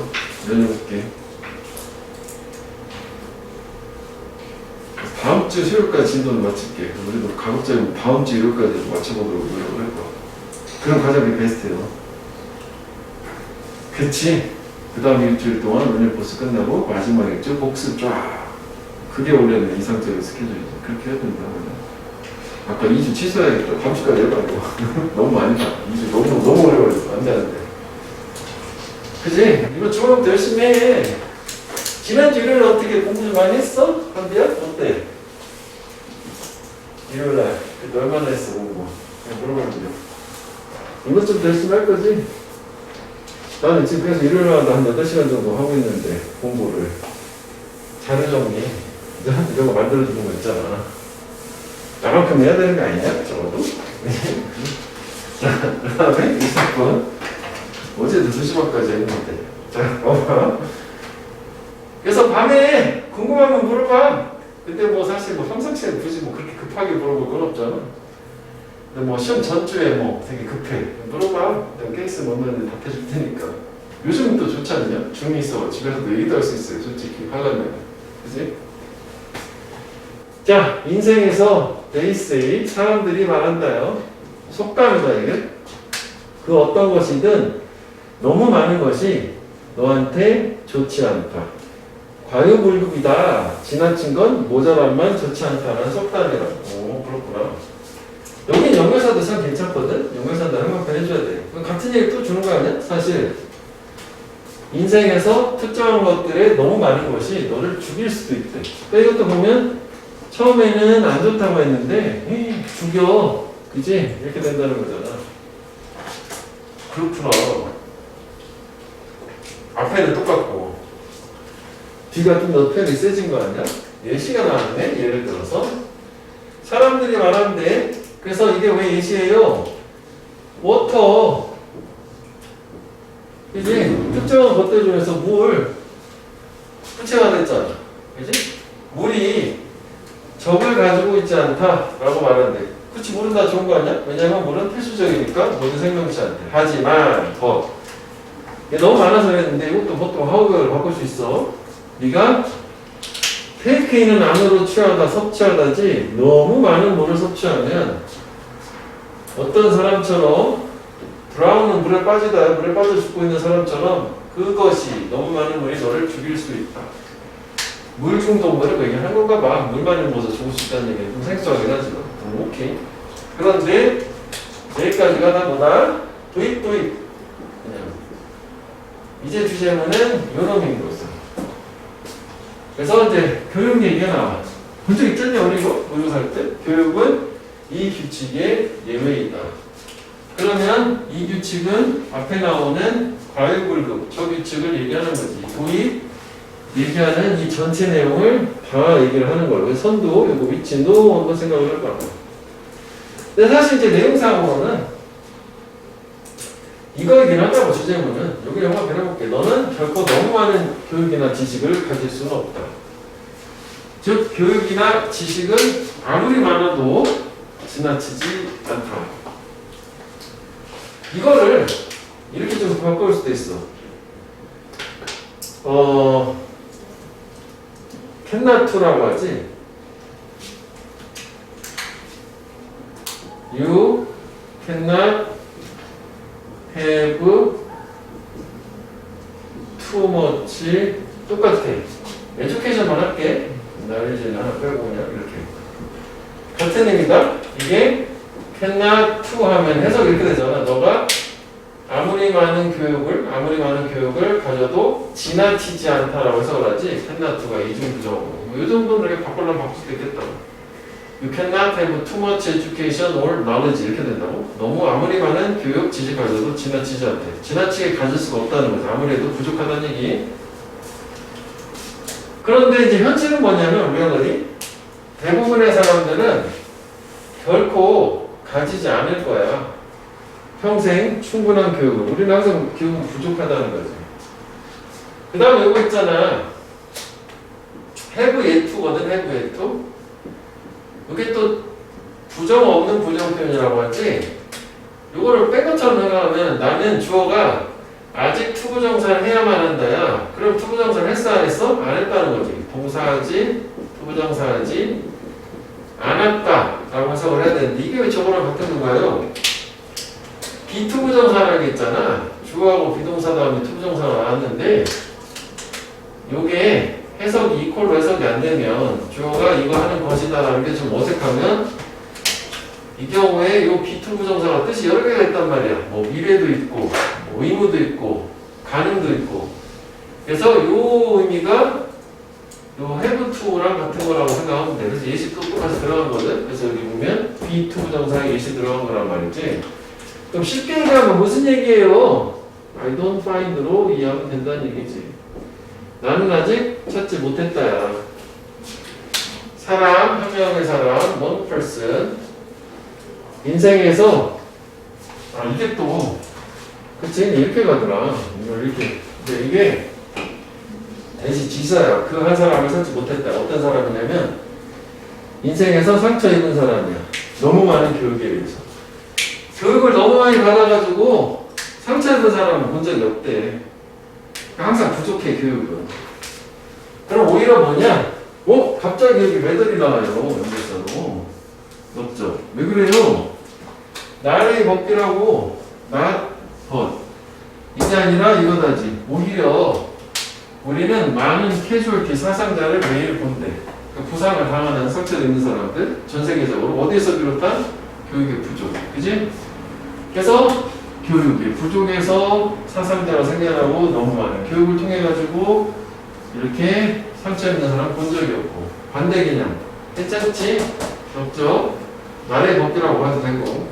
내려볼게. 다음 주 수요일까지 진도는 마칠게. 우리도 가급적이면 다음 주 일요일까지 맞춰보도록 노력을 할 거야. 그럼 가장 베스트예요. 그치? 그 다음 일주일 동안 오늘 보스 끝나고 마지막 일주 복습 쫙. 그게 원래는 이상적인 스케줄이지. 그렇게 해야 된다. 아까 2주 취소해야겠다. 다음 주까지 해봐요. 너무 많이 가. 2주 너무 오래 걸렸어. 안 되는데. 그지? 이거 중학교 열심히 해. 지난주 일요일 어떻게 공부 좀 많이 했어? 한비야? 어때? 일요일날. 그때 얼마나 했어, 공부? 그냥 물어보면 돼요. 이것 좀 열심히 할 거지? 나는 지금 그래서 일요일마다 한 8시간 정도 하고 있는데, 공부를. 자료 정리. 이런 거 만들어주는 거 있잖아. 나만큼 해야 되는 거 아니냐? 적어도? 자, 그 다음에 20번. 어제도 2시간까지 했는데. 자, 봐봐. 그래서 밤에 궁금하면 물어봐. 근데 뭐 사실 뭐 평상시에 굳이 뭐 그렇게 급하게 물어볼 건 없잖아. 근데 뭐 시험 전주에 뭐 되게 급해. 물어봐. 내가 케이스 넣으면 답해줄 테니까. 요즘은 또 좋지 않냐? 줌이 있어. 집에서도 얘기도 할 수 있어요. 솔직히. 하려면. 그지? 자, 인생에서 베이스의 사람들이 말한다요. 속담이다 이게. 그 어떤 것이든 너무 많은 것이 너한테 좋지 않다. 과유불급이다. 지나친 건 모자란만 좋지 않다라는 속담이라고. 오, 그렇구나. 여긴 연결사도 참 괜찮거든? 연결사도 한번 해줘야 돼. 같은 얘기 또 주는 거 아니야? 사실 인생에서 특정한 것들에 너무 많은 것이 너를 죽일 수도 있대. 그러니까 이것도 보면 처음에는 안 좋다고 했는데 에이, 죽여. 그지? 이렇게 된다는 거잖아. 그렇구나. 앞에는 똑같고 뒤가 좀 더 편이 세진 거 아니야? 예시가 나왔네. 예를 들어서 사람들이 말하는데 그래서 이게 왜 예시예요? 워터 그지? 특정한 것들 중에서 물 구체화됐잖아. 그지? 물이 적을 가지고 있지 않다라고 말하는데 그치 물은 다 좋은 거 아니야? 왜냐면 물은 필수적이니까 모든 생명체한테. 하지만 더 이게 너무 많아서 그랬는데 이것도 보통 하우격을 바꿀 수 있어. 네가 테이크인은 안으로 취하다 섭취하다지 너무 많은 물을 섭취하면 어떤 사람처럼 브라운은 물에 빠지다 물에 빠져 죽고 있는 사람처럼 그것이 너무 많은 물이 너를 죽일 수 있다. 물 중독물을 얘기하는 건가 봐. 물 많이 먹어서 죽을 수 있다는 얘기는 좀 생소하긴 하지만 오케이. 그런데 여기까지가 다 뭐다? 도입 그냥 이제 주제문은 요놈인 것을. 그래서 이제 교육 얘기가 나와. 본 적 있잖냐 우리 이거 모의고사할 때? 교육은 이 규칙의 예외이다. 그러면 이 규칙은 앞에 나오는 과유불급 저 규칙을 얘기하는 거지. 도입 얘기하는 이 전체 내용을 다 얘기를 하는 거예요. 선도, 이거 위치도 한번 생각을 해봐. 근데 사실 이제 내용상으로는 이거이긴 하다고 주제문은. 여기 영화 배워볼게. 너는 결코 너무 많은 교육이나 지식을 가질 수는 없다. 즉 교육이나 지식은 아무리 많아도 지나치지 않다. 이거를 이렇게 좀 바꿀 수도 있어. 캔나투라고 하지. You cannot have too much. 똑같아. 에듀케이션만 할게. 나를 이제 하나 빼고 그냥 이렇게. 같은 의미다. 이게 cannot to 하면 해석 이렇게 되잖아. 너가 아무리 많은 교육을 가져도 지나치지 않다라고 해석을 하지. cannot to가 이중부정어고. 이 정도는 이렇게 바꾸려면 바꿀 수도 있겠다. You cannot have too much education or knowledge 이렇게 된다고? 너무 아무리 많은 교육, 지식 가져도 지나치지 않대. 지나치게 가질 수가 없다는 거죠. 아무래도 부족하다는 얘기. 그런데 이제 현실은 뭐냐면 우리가 대부분의 사람들은 결코 가지지 않을 거야. 평생 충분한 교육을. 우리는 항상 교육은 부족하다는 거지. 그 다음에 이거 있잖아. have yet to거든. have yet to. 이게 또 부정 없는 부정 표현이라고 하지. 이거를 뺀 것처럼 생각하면 나는 주어가 아직 투부정사를 해야만 한다야. 그럼 투부정사를 했어 안 했어? 안 했다는 거지. 동사하지 투부정사하지 않았다라고 해석을 해야 되는데 이게 왜 저거랑 같은 건가요? 비투부정사라는 게 있잖아. 주어하고 비동사 다음에 투부정사가 나왔는데 요게 해석이 이퀄로 해석이 안 되면 주어가 이거 하는 것이다라는 게 좀 어색하면 이 경우에 요 비투부정사가 뜻이 여러 개가 있단 말이야. 뭐 미래도 있고 뭐 의무도 있고 가능도 있고. 그래서 요 의미가 요 have to랑 같은 거라고 생각하면 돼. 그래서 예시 또 똑같이 들어간 거든. 그래서 여기 보면 비투부정사에 예시 들어간 거란 말이지. 그럼 쉽게 얘기하면 무슨 얘기예요? I don't find로 이해하면 된다는 얘기지. 나는 아직 찾지 못했다야. 사람, 한 명의 사람, one person. 인생에서 이게 또 그치? 이렇게 가더라. 이렇게. 근데 이게 대시 지사야. 그 한 사람을 찾지 못했다. 어떤 사람이냐면 인생에서 상처 입은 사람이야. 너무 많은 교육에 의해서. 교육을 너무 많이 받아가지고 상처 입은 사람은 본 적이 없대. 항상 부족해 교육은. 그럼 오히려 뭐냐? 갑자기 여기 매달이 나와요. 연결사로. 없죠. 왜 그래요? 나의 법기라고 나 법. 이게 아니라 이거다지. 오히려 우리는 많은 캐주얼티 사상자를 매일 본대. 그 부상을 당하는 상처가 있는 사람들 전 세계적으로 어디에서 비롯한 교육의 부족. 그지? 그래서 교육의 부족에서 사상자가 생겨나고 너무 많은 교육을 통해 가지고 이렇게 상처 있는 사람 본 적이 없고 반대 개념. 괜찮지? 없죠? 나의 법기라고 봐도 되고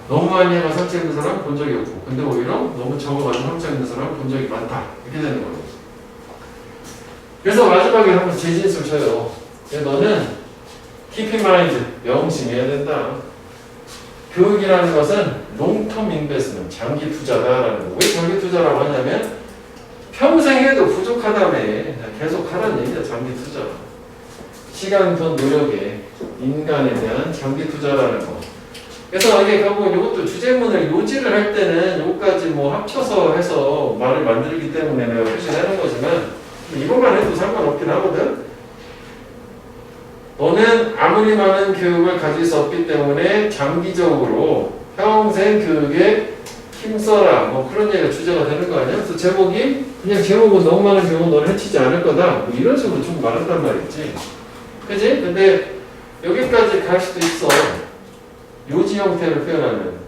너무 많이 해가 상처 있는 사람 본 적이 없고 근데 오히려 너무 적어가지고 상처 있는 사람 본 적이 많다 이렇게 되는 거예요. 그래서 마지막에 한번 재진술 쳐요. 너는 keep in mind 명심해야 된다. 교육이라는 것은 롱텀 인베스트먼트 장기 투자다라는 거. 왜 장기 투자라고 하냐면 평생 해도 부족하다며 계속 하라는 얘기야. 장기 투자. 시간, 돈, 노력에 인간에 대한 장기 투자라는 거. 그래서 이게 결국 이것도 주제문을 요지를 할 때는 요까지 뭐 합쳐서 해서 말을 만들기 때문에 내가 표시를 하는 거지만 이것만 해도 상관없긴 하거든. 너는 아무리 많은 교육을 가질 수 없기 때문에 장기적으로 평생 교육에 힘써라. 뭐 그런 얘기가 주제가 되는 거 아니야? 그래서 제목이 그냥 제목은 너무 많은 교육은 너를 해치지 않을 거다. 뭐 이런 식으로 좀 말한단 말이지. 그지? 근데 여기까지 갈 수도 있어. 요지 형태를 표현하면.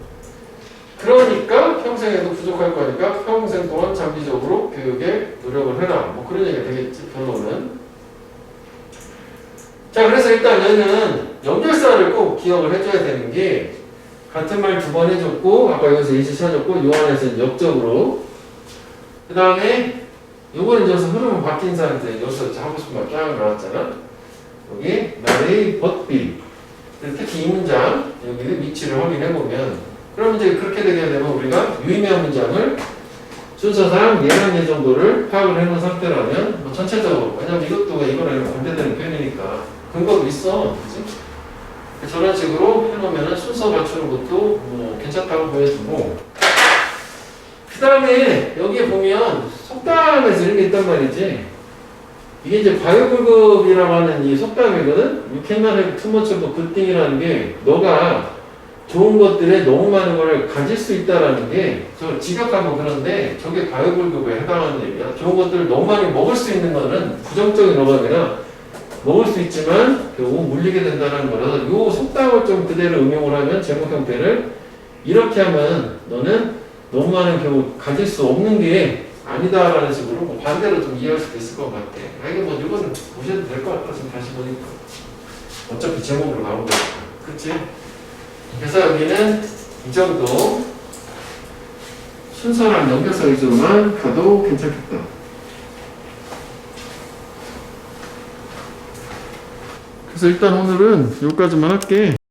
그러니까 평생에도 부족할 거니까 평생 동안 장기적으로 교육에 노력을 해라. 뭐 그런 얘기가 되겠지, 결론은. 자, 그래서 일단 얘는 연결사를 꼭 기억을 해줘야 되는 게 같은 말 두 번 해줬고 아까 여기서 예시 찾았고 요 안에서는 역적으로 그 다음에 요거는 여기서 흐름은 바뀐 상태 여기서 하고 싶은 말 쫙 나왔잖아. 여기 나의 법비 특히 이 문장 여기 위치를 확인해보면 그럼 이제 그렇게 되게 되면 우리가 유의미한 문장을 순서상 예랑 예 정도를 파악을 해놓은 상태라면 뭐 전체적으로 왜냐면 이것도 이거랑 반대되는 표현이니까 근거도 있어. 그치? 저런 식으로 해놓으면 순서 맞추는 것도 뭐 괜찮다고 보여주고 그 다음에 여기에 보면 속담에서 이런 게 있단 말이지. 이게 이제 과유불급이라고 하는 이 속담이거든. You cannot have too much of a good thing이라는 게 너가 좋은 것들에 너무 많은 걸 가질 수 있다라는 게 저 직역하면 그런데 저게 과유불급에 해당하는 얘기야. 좋은 것들을 너무 많이 먹을 수 있는 거는 부정적인 어감이라 먹을 수 있지만 결국 물리게 된다는 거라서 이 속담을 좀 그대로 응용을 하면 제목 형태를 이렇게 하면 너는 너무 많은 경우 가질 수 없는 게 아니다라는 식으로 뭐 반대로 좀 이해할 수도 있을 것 같아. 이거 뭐 이거는 보셔도 될 것 같다. 지금 다시 보니까 어차피 제목으로 나온 거니까. 그치? 그래서 여기는 이 정도 순서랑 연결사 위주로만 가도 괜찮겠다. 그래서 일단 오늘은 여기까지만 할게.